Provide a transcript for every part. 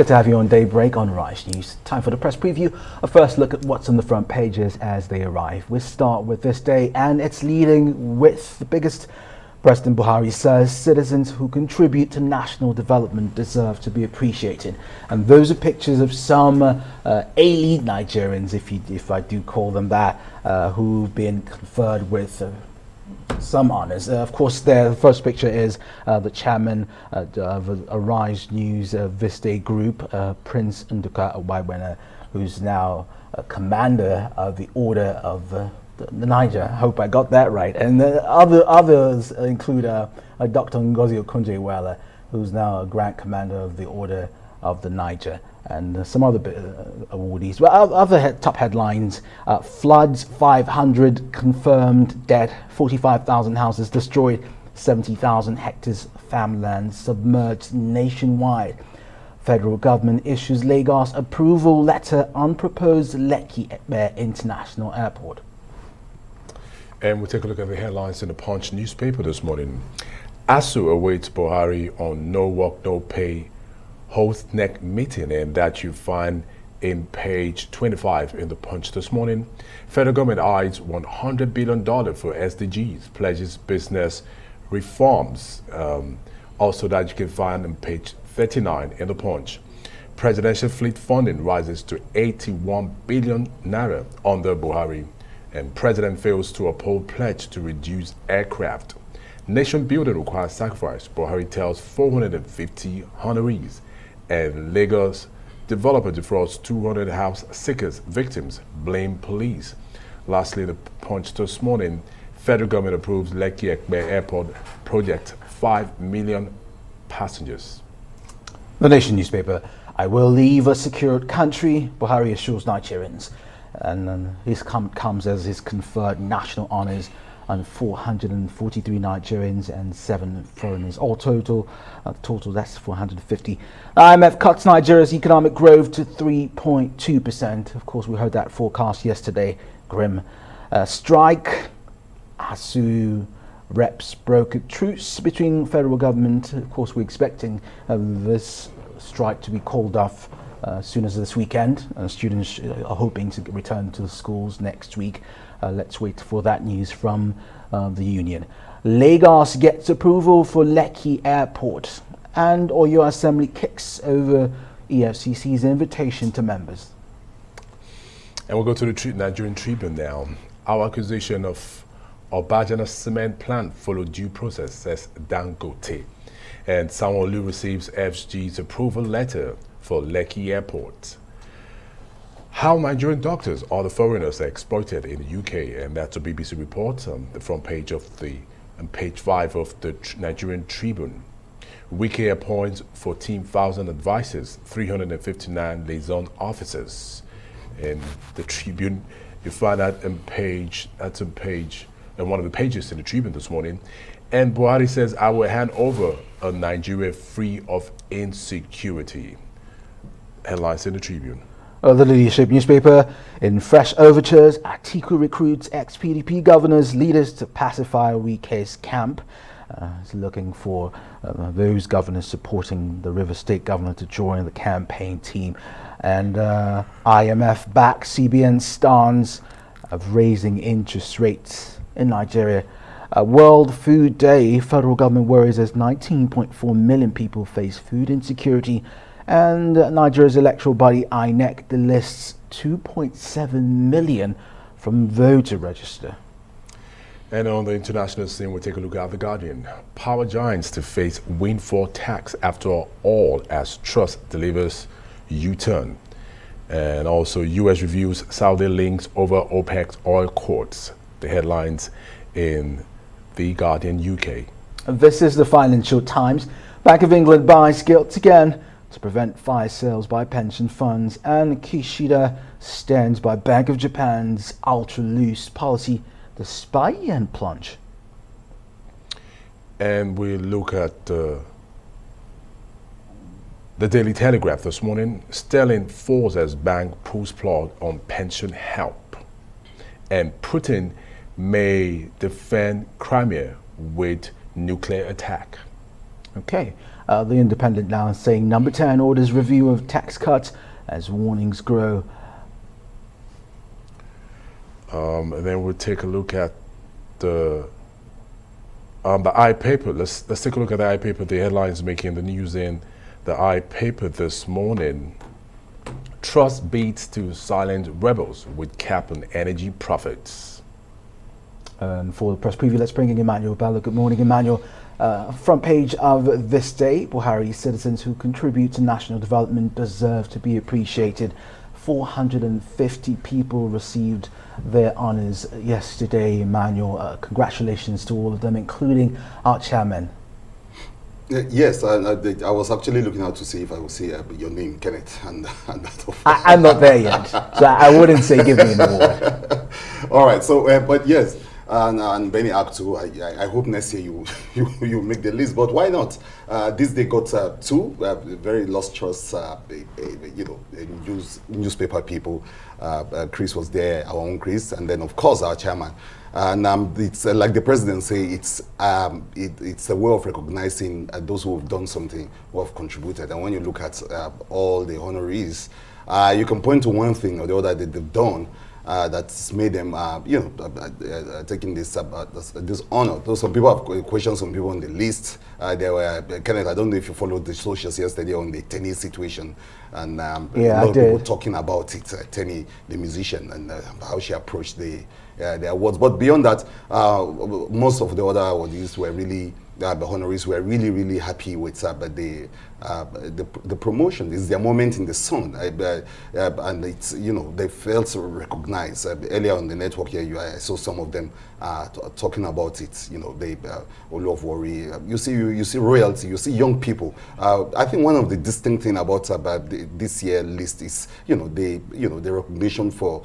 good to have you on Daybreak on Rise News. Time for the press preview. A first look at what's on the front pages as they arrive. We'll start with this day, and it's leading with the biggest. President Buhari says citizens who contribute to national development deserve to be appreciated. And those are pictures of some elite Nigerians, if I do call them that, who've been conferred with some honors. Of course, the first picture is the chairman of Arise News Vista Group, Prince Nduka Waiwena, who's now commander of the Order of the Niger. I hope I got that right. And others include Dr. Ngozi Okonjo-Iweala, who's now a Grand Commander of the Order of the Niger, and some other awardees. Well, other top headlines: floods, 500 confirmed dead, 45,000 houses destroyed, 70,000 hectares of farmland submerged nationwide. Federal government issues Lagos approval letter on proposed Lekki International Airport. And we'll take a look at the headlines in the Punch newspaper this morning. ASU awaits Buhari on no work, no pay host neck meeting, and that you find in page 25 in the Punch this morning. Federal government eyes $100 billion for SDGs, pledges business reforms. Also that you can find on page 39 in the Punch. Presidential fleet funding rises to 81 billion naira under Buhari. And President fails to uphold pledge to reduce aircraft. Nation building requires sacrifice. Buhari tells 450 honorees. And Lagos developer defrauds 200 house seekers. Victims blame police. Lastly, the Punch this morning. Federal government approves Lekki Airport project, 5 million passengers. The Nation newspaper. I will leave a secured country, Buhari assures Nigerians. And this comes as his conferred national honors on 443 Nigerians and 7 foreigners. All total that's 450. IMF cuts Nigeria's economic growth to 3.2%. Of course, we heard that forecast yesterday. Grim. Strike. ASU reps broke a truce between federal government. Of course, we're expecting this strike to be called off as soon as this weekend. Students are hoping to return to the schools next week. Let's wait for that news from the union. Lagos gets approval for Lekki Airport, and Oyo Assembly kicks over EFCC's invitation to members. And we'll go to the Nigerian Tribune now. Our accusation of Obajana cement plant followed due process, says Dangote. And Sanwo-Olu receives FG's approval letter for Lekki Airport. How Nigerian doctors or the foreigners are exploited in the UK, and that's a BBC report on the front page of page 5 of the Nigerian Tribune. Wike appoints 14,000 advisors, 359 liaison officers. In the Tribune, you find that on one of the pages in the Tribune this morning. And Buhari says, I will hand over a Nigeria free of insecurity. Headlines in the Tribune. The Leadership newspaper. In fresh overtures, Atiku recruits ex-PDP governors, leaders to pacify Wike's camp. He's looking for those governors supporting the River State governor to join the campaign team. And IMF backs CBN stance of raising interest rates in Nigeria. World Food Day, federal government worries as 19.4 million people face food insecurity. And Nigeria's electoral body INEC delists 2.7 million from voter register. And on the international scene, we'll take a look at The Guardian. Power giants to face windfall tax after all as trust delivers U-turn. And also U.S. reviews Saudi links over OPEC oil courts. The headlines in The Guardian UK. This is the Financial Times. Bank of England buys gilt again to prevent fire sales by pension funds, and Kishida stands by Bank of Japan's ultra-loose policy despite yen plunge. And we look at the Daily Telegraph this morning. Sterling falls as bank pulls plug on pension help. And Putin may defend Crimea with nuclear attack. Okay. The Independent now saying number 10 orders review of tax cuts as warnings grow. And then we'll take a look at the I paper. Let's take a look at the I paper. The headlines making the news in the I paper this morning. Trust bids to silence rebels with cap on energy profits. And for the press preview, let's bring in Emmanuel Bello. Good morning, Emmanuel. Front page of this day, Buhari: citizens who contribute to national development deserve to be appreciated. 450 people received their honours yesterday, Emmanuel. Congratulations to all of them, including our chairman. Yes, I was actually looking out to see if I would see your name, Kenneth, and that of I'm not there yet, so I wouldn't say give me an award. All right, so but yes, and Benny Aktu, I hope next year you make the list. But why not? This day got two very lustrous, newspaper people. Chris was there, our own Chris, and then of course our chairman. And it's like the president say, it's a way of recognizing those who have done something, who have contributed. And when you look at all the honorees, you can point to one thing or the other that they've done that's made them, taking this honor. Though some people have questioned some people on the list. There were, Kenneth, I don't know if you followed the socials yesterday on the Tenny situation. And a lot of people talking about it, Tenny, the musician, and how she approached the awards. But beyond that, most of the other awardees were really, the honorees were really happy with the promotion. This is their moment in the sun, and it's, they felt recognized. Earlier on the network here, I saw some of them talking about it. They all of worry. You see royalty. You see young people. I think one of the distinct thing about this year list is the recognition for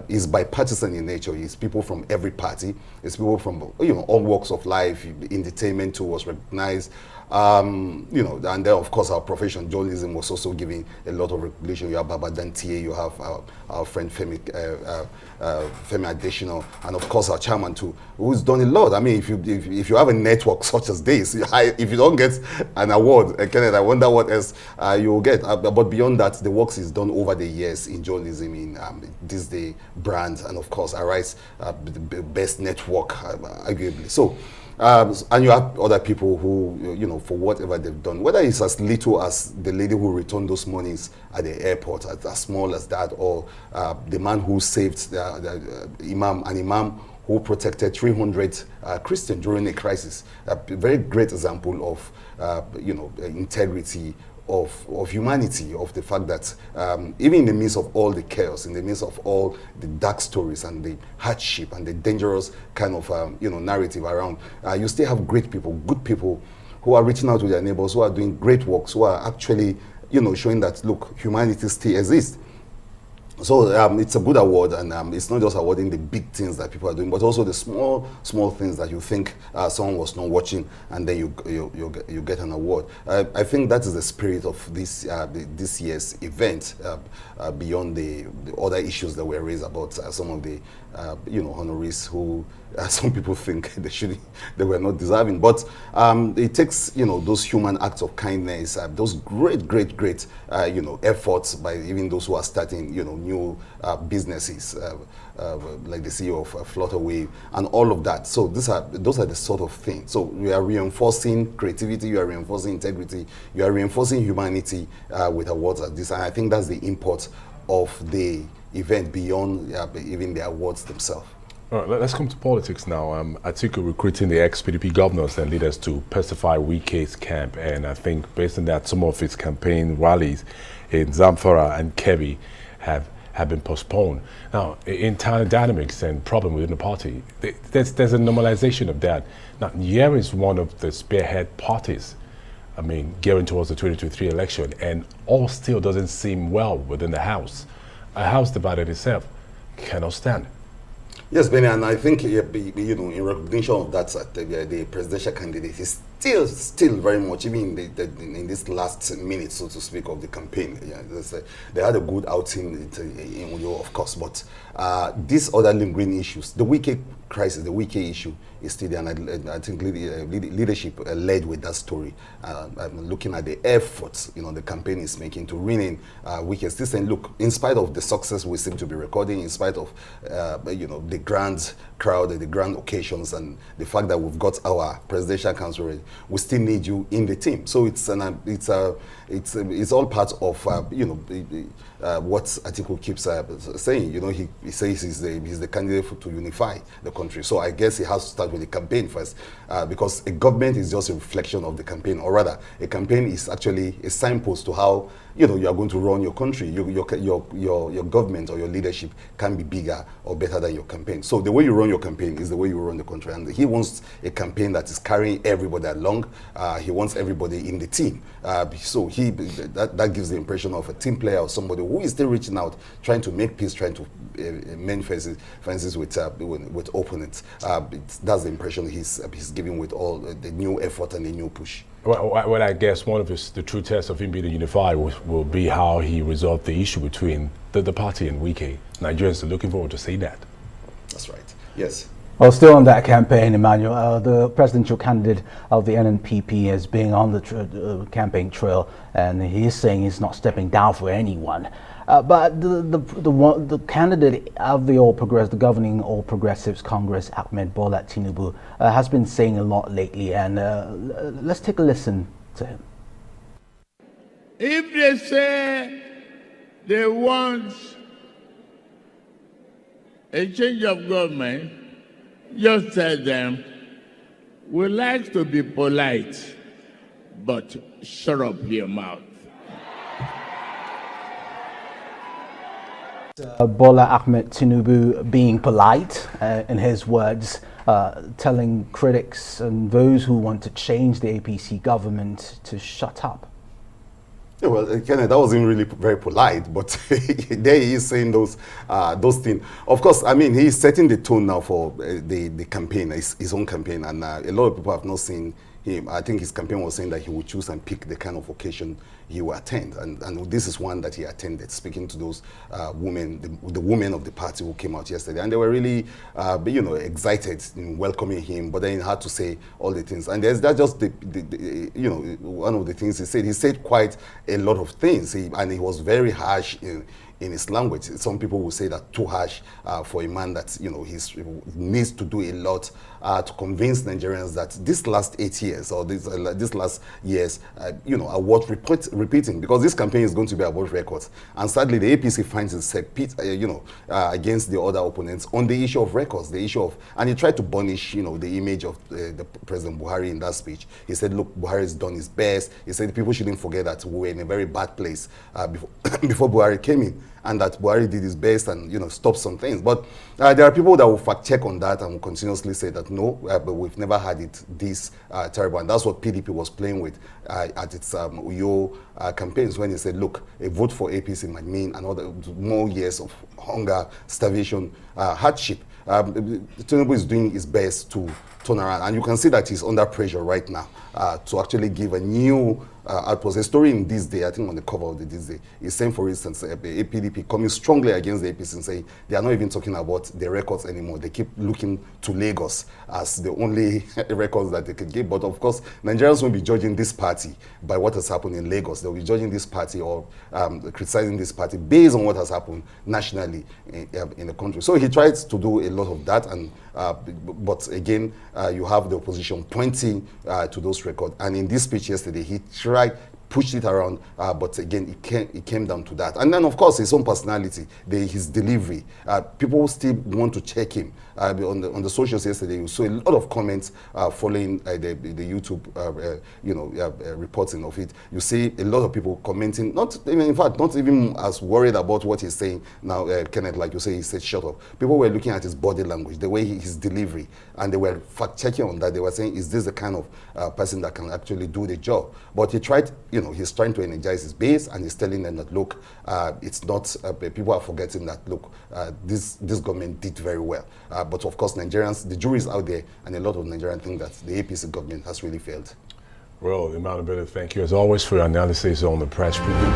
is bipartisan in nature. It's people from every party. It's people from all walks of life. Entertainment too was recognized. And then of course our profession, journalism, was also giving a lot of recognition. You have Baba Dantier, you have our friend Femi Adesina, and of course our chairman too, who's done a lot. I mean, if you have a network such as this, if you don't get an award, Kenneth, I wonder what else you will get. But beyond that, the works is done over the years in journalism, in this day brand, and of course Arise, the best network, arguably. So. And you have other people who, for whatever they've done, whether it's as little as the lady who returned those monies at the airport, as small as that, or the man who saved the imam who protected 300 Christians during a crisis. A very great example of, integrity, of humanity, of the fact that even in the midst of all the chaos, in the midst of all the dark stories and the hardship and the dangerous kind of narrative around, you still have great people, good people who are reaching out to their neighbors, who are doing great works, who are actually showing that, look, humanity still exists. So it's a good award, and it's not just awarding the big things that people are doing, but also the small things that you think someone was not watching, and then you get an award. I think that is the spirit of this year's event, beyond the other issues that were raised about some of the honorees who some people think they were not deserving. But it takes those human acts of kindness, those great efforts by even those who are starting new businesses, like the CEO of Flutterwave and all of that. So those are the sort of things. So we are reinforcing creativity, you are reinforcing integrity, you are reinforcing humanity with awards like this. And I think that's the import of the event beyond even the awards themselves. All right, let's come to politics now. Atiku recruiting the ex-PDP governors and leaders to pacify Wike's camp, and I think based on that, some of its campaign rallies in Zamfara and Kebbi have been postponed. Now, internal dynamics and problem within the party, there's a normalization of that. Now, Niger is one of the spearhead parties, gearing towards the 2023 election, and all still doesn't seem well within the House. A House divided itself cannot stand. Yes, Benny, and I think in recognition of that, the presidential candidate is still very much, even in this last minute, so to speak, of the campaign. Yeah, they had a good outing in Uyo, of course, but these other lingering issues, the Wike crisis, the Wike issue is still there, and I think leadership led with that story. I'm looking at the efforts, the campaign is making to rein in Wike. Still saying, look, in spite of the success we seem to be recording, in spite of the grand crowd, the grand occasions, and the fact that we've got our presidential council ready, we still need you in the team. So it's all part of what Atiku keeps saying. He says he's the candidate to unify the country. So I guess he has to start with the campaign first, because a government is just a reflection of the campaign, or rather, a campaign is actually a signpost to how you are going to run your country. Your government or your leadership can be bigger or better than your campaign. So the way you run your campaign is the way you run the country, and he wants a campaign that is carrying everybody along. He wants everybody in the team. So that gives the impression of a team player or somebody who is still reaching out, trying to make peace, trying to mend fences with opponents. That's the impression he's giving with all the new effort and the new push. Well, I guess one of the true tests of him being unified will be how he resolved the issue between the party and Wike. Nigerians are looking forward to see that. That's right. Yes. Well, still on that campaign, Emmanuel, the presidential candidate of the NNPP is being on the campaign trail, and he is saying he's not stepping down for anyone. But the candidate of the governing All Progressives Congress, Ahmed Bola Tinubu, has been saying a lot lately, and let's take a listen to him. If they say they want a change of government, just tell them, we like to be polite, but shut up your mouth. Bola Ahmed Tinubu being polite, in his words, telling critics and those who want to change the APC government to shut up. Yeah, well, Kenneth, that wasn't really very polite, but there he is saying those things. Of course, I mean, he's setting the tone now for the campaign, his own campaign, and a lot of people have not seen him. I think his campaign was saying that he would choose and pick the kind of occasion he will attend, and this is one that he attended, speaking to those women, the women of the party who came out yesterday, and they were really, excited in welcoming him. But then he had to say all the things, and that's just one of the things he said. He said quite a lot of things, and he was very harsh in his language. Some people will say that too harsh for a man that he needs to do a lot to convince Nigerians that this last 8 years or this last years are worth repeating, because this campaign is going to be about records. And sadly, the APC finds itself against the other opponents on the issue of records, and he tried to burnish the image of the President Buhari in that speech. He said, look, Buhari has done his best. He said people shouldn't forget that we were in a very bad place before Buhari came in, and that Buhari did his best and stopped some things. But there are people that will fact check on that and will continuously say that no, but we've never had it this terrible. And that's what PDP was playing with at its Uyo campaigns, when they said, look, a vote for APC might mean another more years of hunger, starvation, hardship. Tinubu is doing his best to turn around, and you can see that he's under pressure right now to actually give a new outpost. A story in This Day, I think on the cover of the This Day, is saying, for instance, a PDP coming strongly against the APC and saying they are not even talking about the records anymore. They keep looking to Lagos as the only records that they could give. But of course, Nigerians won't be judging this party by what has happened in Lagos. They'll be judging this party or criticizing this party based on what has happened nationally in the country. So he tries to do a lot of that, and but again, you have the opposition pointing to those records. And in this speech yesterday, he pushed it around, but again, it came down to that. And then, of course, his own personality, his delivery. People still want to check him. On the socials yesterday, you saw a lot of comments following the YouTube, reporting of it. You see a lot of people commenting, not even as worried about what he's saying now. Kenneth, like you say, he said, shut up. People were looking at his body language, the way his delivery, and they were fact-checking on that. They were saying, is this the kind of person that can actually do the job? But he tried, he's trying to energize his base, and he's telling them that, look, it's not, people are forgetting that, look, this government did very well. But of course, Nigerians, the jury is out there, and a lot of Nigerians think that the APC government has really failed. Well, Emmanuel, thank you as always for your analysis on the press preview.